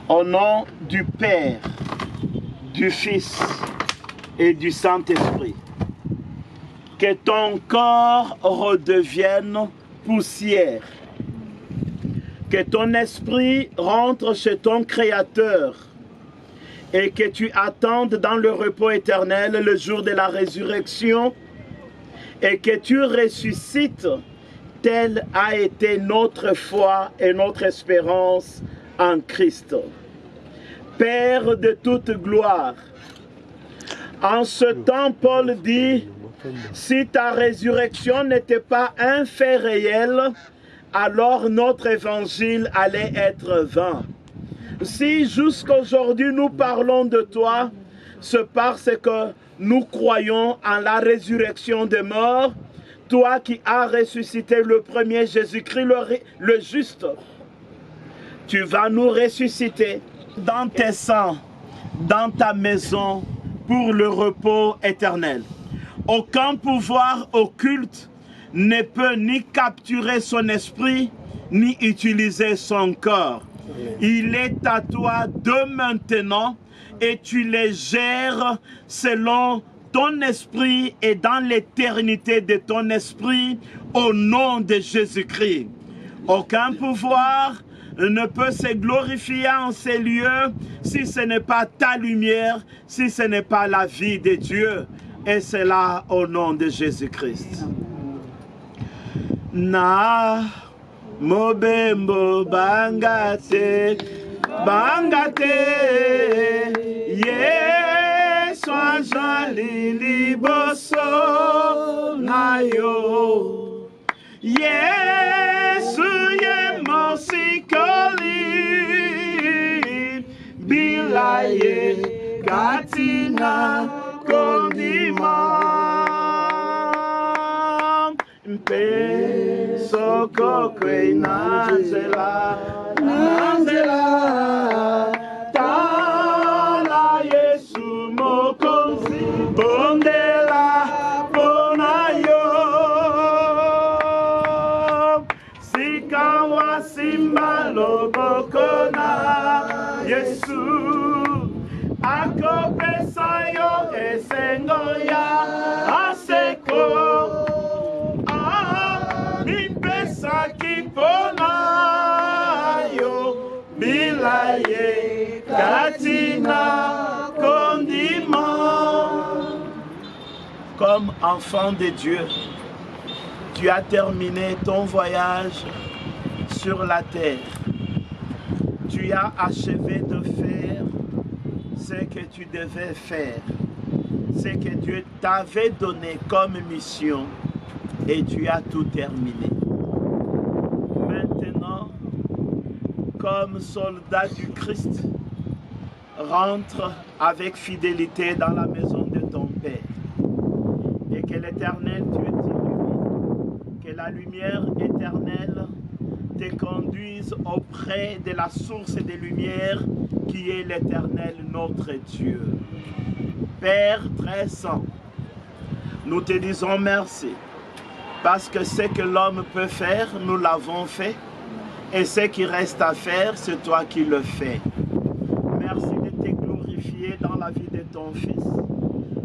au nom du Père, du Fils et du Saint-Esprit. Que ton corps redevienne poussière. Que ton esprit rentre chez ton Créateur et que tu attendes dans le repos éternel le jour de la résurrection et que tu ressuscites. Telle a été notre foi et notre espérance en Christ. Père de toute gloire, en ce temps, Paul dit, si ta résurrection n'était pas un fait réel, alors notre évangile allait être vain. Si jusqu'aujourd'hui nous parlons de toi, c'est parce que nous croyons en la résurrection des morts, toi qui as ressuscité le premier Jésus-Christ, le juste, tu vas nous ressusciter dans tes sangs, dans ta maison, pour le repos éternel. Aucun pouvoir occulte ne peut ni capturer son esprit, ni utiliser son corps. Il est à toi de maintenant et tu les gères selon ton esprit et dans l'éternité de ton esprit au nom de Jésus-Christ. Aucun pouvoir ne peut se glorifier en ces lieux si ce n'est pas ta lumière, si ce n'est pas la vie de Dieu. Et c'est là au nom de Jésus-Christ. Na mobembo bangate Yesu ajali liboso na yo Yesu ye mosikoli bila ye katina kondima mpe soko kwe nanzela tala Yesu mokonzi bondela pona yo sikawa simba loboko na Yesu akopesa yo esengo ya aseko mipesa kipona yo bilaye katina condiment. Comme enfant de Dieu, tu as terminé ton voyage sur la terre. Tu as achevé de faire ce que tu devais faire, ce que Dieu t'avait donné comme mission, et tu as tout terminé. Maintenant, comme soldat du Christ, rentre avec fidélité dans la maison de ton Père. Et que l'Éternel Dieu t'illumine, que la lumière éternelle te conduise auprès de la source de lumière qui est l'Éternel notre Dieu. Père très saint, nous te disons merci parce que ce que l'homme peut faire, nous l'avons fait, et ce qui reste à faire, c'est toi qui le fais. Merci de te glorifier dans la vie de ton Fils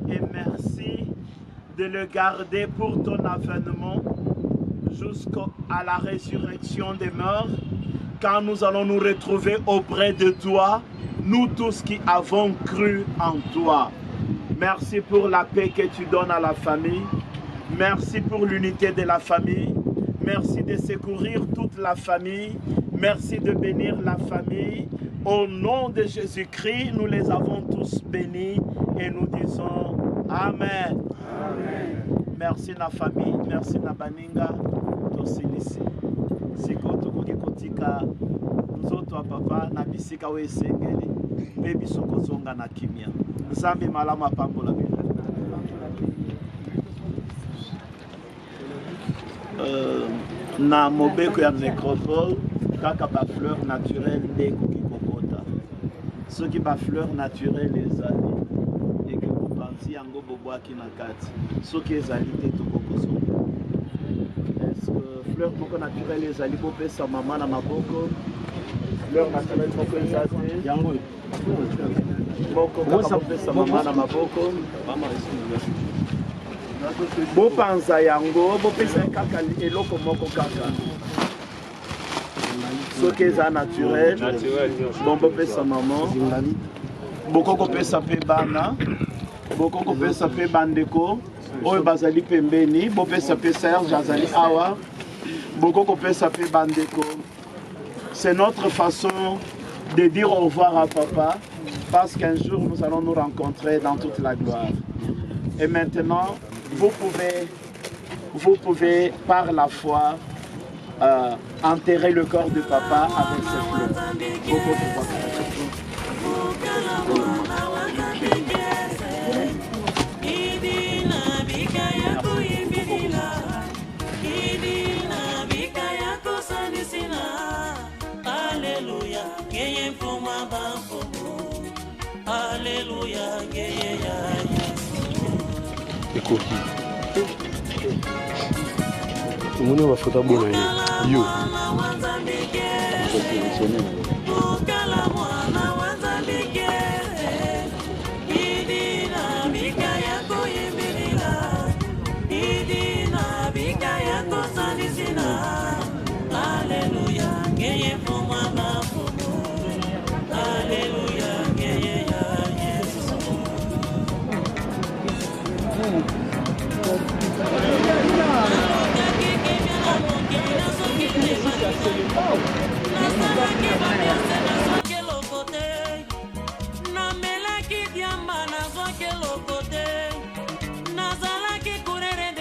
et merci de le garder pour ton avènement jusqu'à la résurrection des morts, quand nous allons nous retrouver auprès de toi, nous tous qui avons cru en toi. Merci pour la paix que tu donnes à la famille. Merci pour l'unité de la famille. Merci de secourir toute la famille. Merci de bénir la famille. Au nom de Jésus-Christ, nous les avons tous bénis et nous disons Amen. Amen. Merci la famille. Merci la baninga. Tosilisi. Siko tokoki kotika nzoto wa papa na bisika we sengeli. Baby soko zonga na kimia. Nzambe malama pambola bila. Na mobeko ya nécropole kaka ba fleur naturelle nde koki kokota soki ba fleur naturelle ezali eke kopanzi yango bobwaki na kati soki ezali te tokokoso est-ce que fleur moko naturelle ezali bopesa mama na maboko fleur naturelle moko ezali yango moko kaka bopesa mama na maboko mama bopanza yango bopesa kaka eloko moko kaka soki eza naturel bon bopesa maman bokokopesa mpe bana bokokopesa mpe bandeko oyo bazali pembeni bopesa mpe Serge azali awa bokokopesa mpe bandeko. C'est notre façon de dire au revoir à papa parce qu'un jour nous allons nous rencontrer dans toute la gloire. Et maintenant vous pouvez par la foi enterrer le corps de papa avec ses fleurs. Ekoki. Mwenye mafuta bona yo.